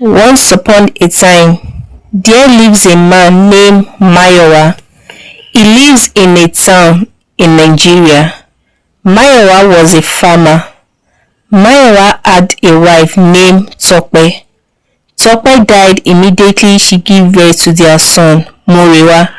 Once upon a time, there lives a man named Mayowa. He lives in a town in Nigeria. Mayowa was a farmer. Mayowa had a wife named Tope. Tope died immediately she gave birth to their son, Morewa.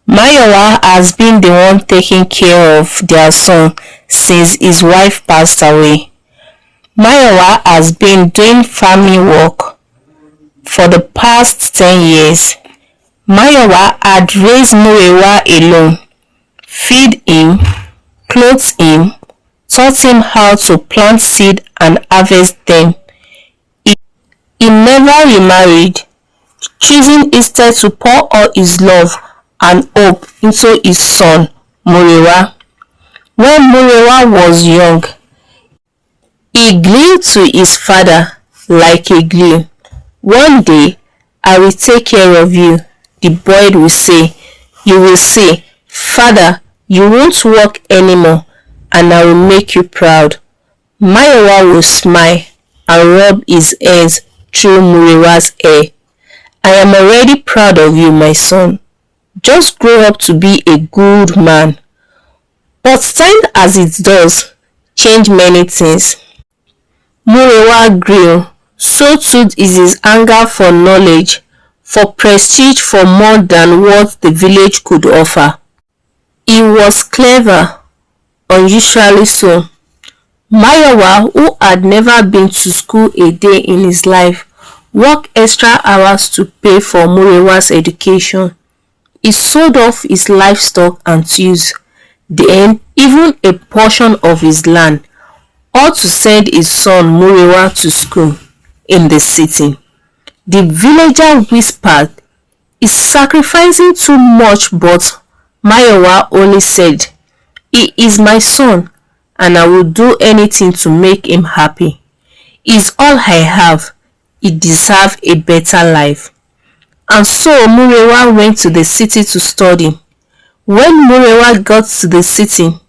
Mayowa has been the one taking care of their son since his wife passed away. Mayowa has been doing farming work for the past 10 years. Mayowa had raised Morewa alone, feed him, clothe him, taught him how to plant seed and harvest them. He never remarried, choosing instead to pour all his love and hope into his son, Morewa. When Morewa was young, he glued to his father like a glue. One day, I will take care of you, the boy will say. You will say, Father, you won't work anymore, and I will make you proud. Mayowa will smile and rub his hands through Morewa's hair. I am already proud of you, my son. Just grow up to be a good man. But time as it does, change many things. Morewa grew, so too is his anger for knowledge, for prestige, for more than what the village could offer. He was clever, unusually so. Mayowa, who had never been to school a day in his life, worked extra hours to pay for Morewa's education. He sold off his livestock and tools, then even a portion of his land, all to send his son Morewa to school in the city. The villager whispered, "He's sacrificing too much," but Mayowa only said, "He is my son, and I will do anything to make him happy. He's all I have. He deserves a better life." And so Morewa went to the city to study. When Morewa got to the city,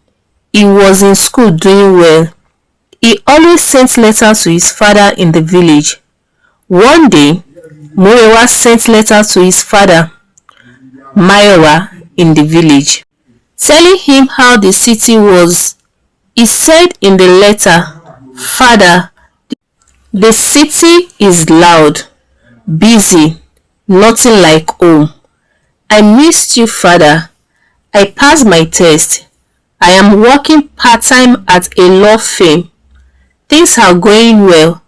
he was in school doing well. He always sent letters to his father in the village. One day, Morewa sent letters to his father, Mayowa, in the village, telling him how the city was. He said in the letter, "Father, the city is loud, busy, nothing like home. I missed you, Father. I passed my test. I am working part-time at a law firm. Things are going well.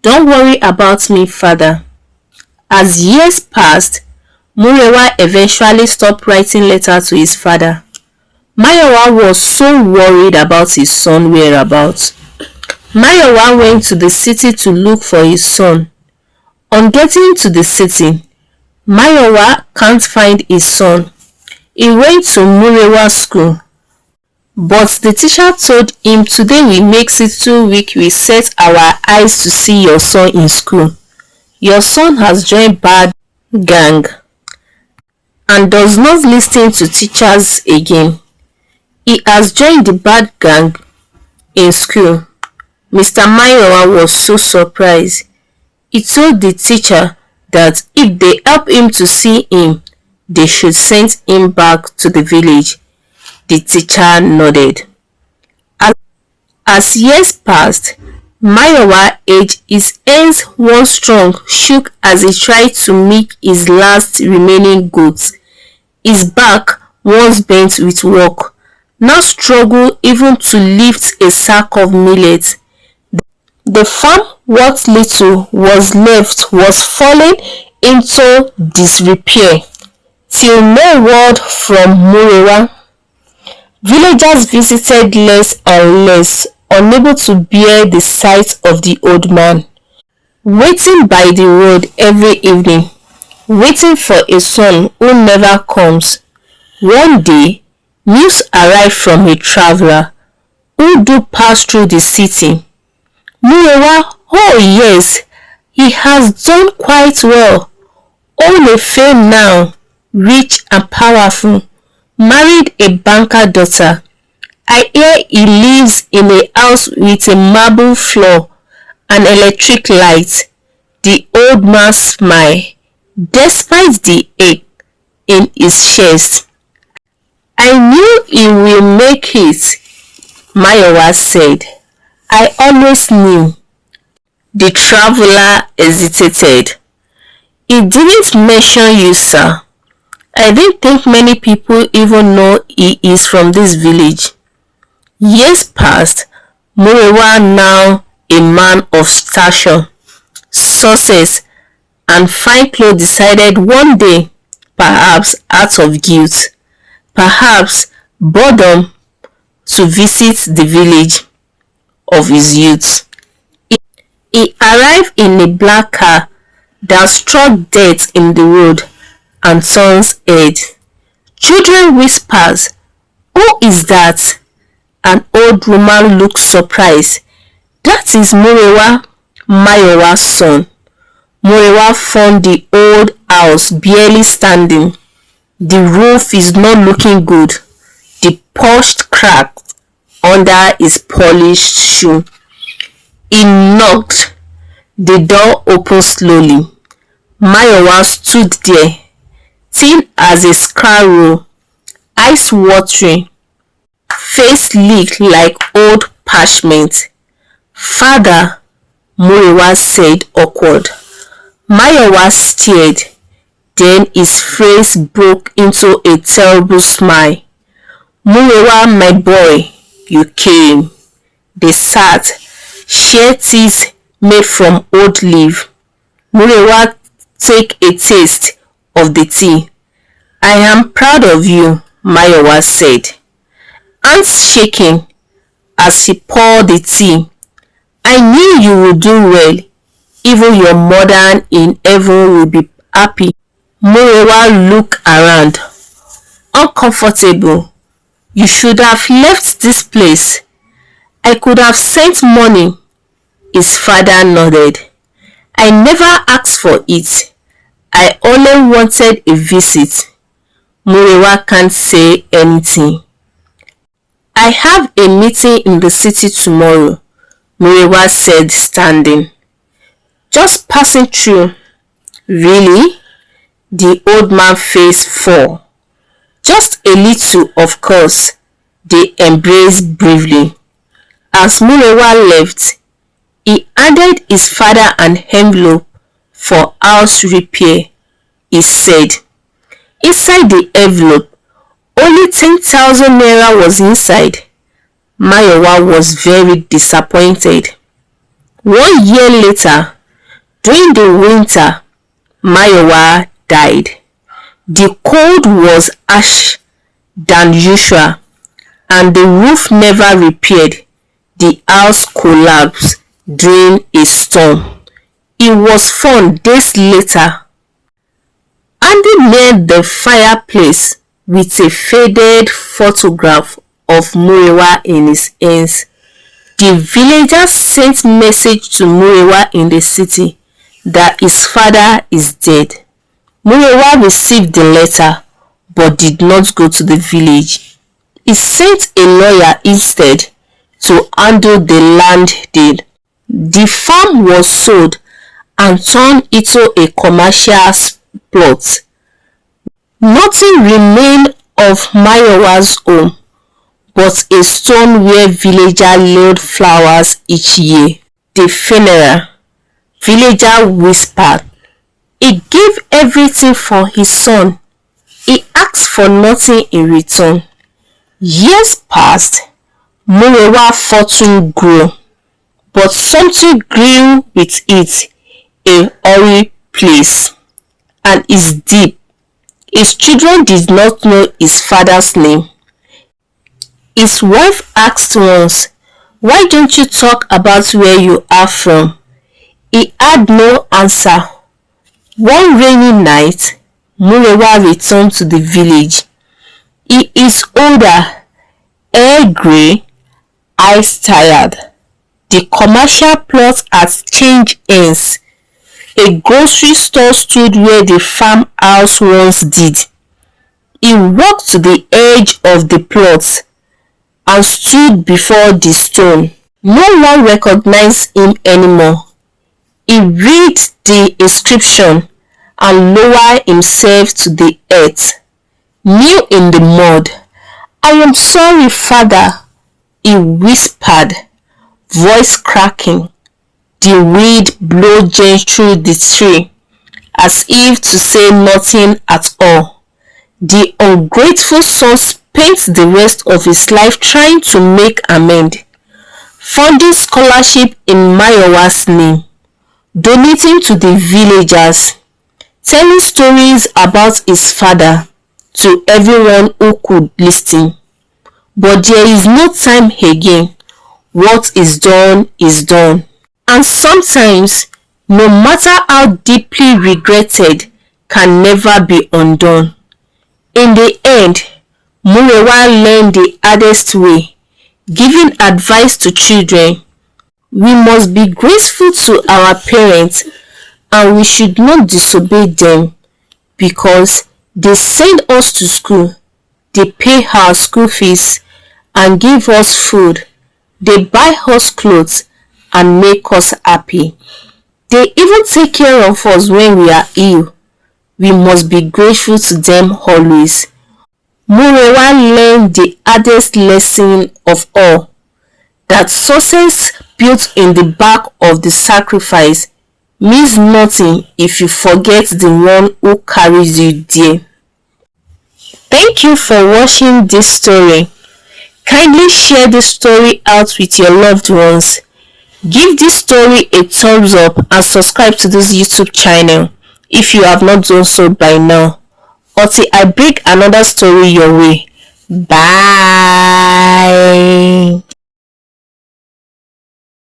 Don't worry about me, Father." As years passed, Morewa eventually stopped writing letters to his father. Mayowa was so worried about his son's whereabouts. Mayowa went to the city to look for his son. On getting to the city, Mayowa can't find his son. He went to Morewa's school, but the teacher told him, "Today we make it 2 weeks we set our eyes to see your son in school. Your son has joined bad gang and does not listen to teachers again. He has joined the bad gang in school." Mr. Mayowa was so surprised. He told the teacher that if they help him to see him, they should send him back to the village. The teacher nodded. As years passed, Mayowa aged. His hands, once strong, shook as he tried to milk his last remaining goats. His back, once bent with work, now struggled even to lift a sack of millet. The farm, what little was left, was falling into disrepair, till no word from Morewa. Villagers visited less and less, unable to bear the sight of the old man, waiting by the road every evening, waiting for a son who never comes. One day, news arrived from a traveler who do pass through the city. Morewa, oh yes, he has done quite well. Own a fame now, rich and powerful, married a banker daughter. I hear he lives in a house with a marble floor and electric light. The old man smiled despite the ache in his chest. I knew he will make it, Mayowa said. I always knew. The traveler hesitated. He didn't mention you, sir. I don't think many people even know he is from this village. Years passed. Morewa, now a man of stature, success, and fine clothes, decided one day, perhaps out of guilt, perhaps boredom, to visit the village of his youth. He arrived in a black car that struck dead in the road and turned head. Children whispered, "Who is that?" An old woman looked surprised. "That is Morewa, Mayowa's son." Morewa found the old house barely standing. The roof is not looking good. The porch cracked under his polished shoe. He knocked. The door opened slowly. Mayowa stood there, thin as a scarecrow, eyes watering, face licked like old parchment. "Father," Morewa said, awkward. Mayowa stared. Then his face broke into a terrible smile. "Morewa, my boy, you came." They sat, shared teas made from old leaf. Morewa took a taste of the tea. "I am proud of you," Mayowa said, hands shaking as he poured the tea. "I knew you would do well. Even your mother in heaven will be happy." Morewa looked around, uncomfortable. "You should have left this place. I could have sent money." His father nodded. "I never asked for it. I only wanted a visit." Morewa can't say anything. "I have a meeting in the city tomorrow," Morewa said, standing. "Just passing through." "Really?" The old man's face fell. "Just a little, of course." They embraced briefly. As Morewa left, he handed his father an envelope for house repair. He said, inside the envelope, only 10,000 naira was inside. Mayowa was very disappointed. 1 year later, during the winter, Mayowa died. The cold was harsh than usual, and the roof never repaired. The house collapsed during a storm. It was found days later, standing near the fireplace with a faded photograph of Morewa in his hands. The villagers sent message to Morewa in the city that his father is dead. Morewa received the letter but did not go to the village. He sent a lawyer instead to handle the land deal. The farm was sold and turned into a commercial plot. Nothing remained of Mayowa's home but a stone where villagers laid flowers each year. The funeral, villager whispered. He gave everything for his son. He asked for nothing in return. Years passed. Morewa's fortune grew, but something grew with it, a hoary place, and is deep. His children did not know his father's name. His wife asked once, "Why don't you talk about where you are from?" He had no answer. One rainy night, Morewa returned to the village. He is older, hair grey, eyes tired. The commercial plot has changed hands. A grocery store stood where the farmhouse once did. He walked to the edge of the plot and stood before the stone. No one recognized him anymore. He read the inscription and lowered himself to the earth, kneel in the mud. "I am sorry, Father," he whispered, voice cracking. The wind blew gently through the tree, as if to say nothing at all. The ungrateful son spent the rest of his life trying to make amends, funding scholarship in Morewa's name, donating to the villagers, telling stories about his father to everyone who could listen. But there is no time again. What is done is done. And sometimes, no matter how deeply regretted, can never be undone. In the end, Morewa learned the hardest way, giving advice to children. We must be grateful to our parents, and we should not disobey them, because they send us to school, they pay our school fees and give us food, they buy us clothes and make us happy. They even take care of us when we are ill. We must be grateful to them always. Morewa learned the hardest lesson of all, that success built in the back of the sacrifice means nothing if you forget the one who carries you there. Thank you for watching this story. Kindly share this story out with your loved ones. Give this story a thumbs up and subscribe to this YouTube channel if you have not done so by now. Until I bring another story your way. Bye.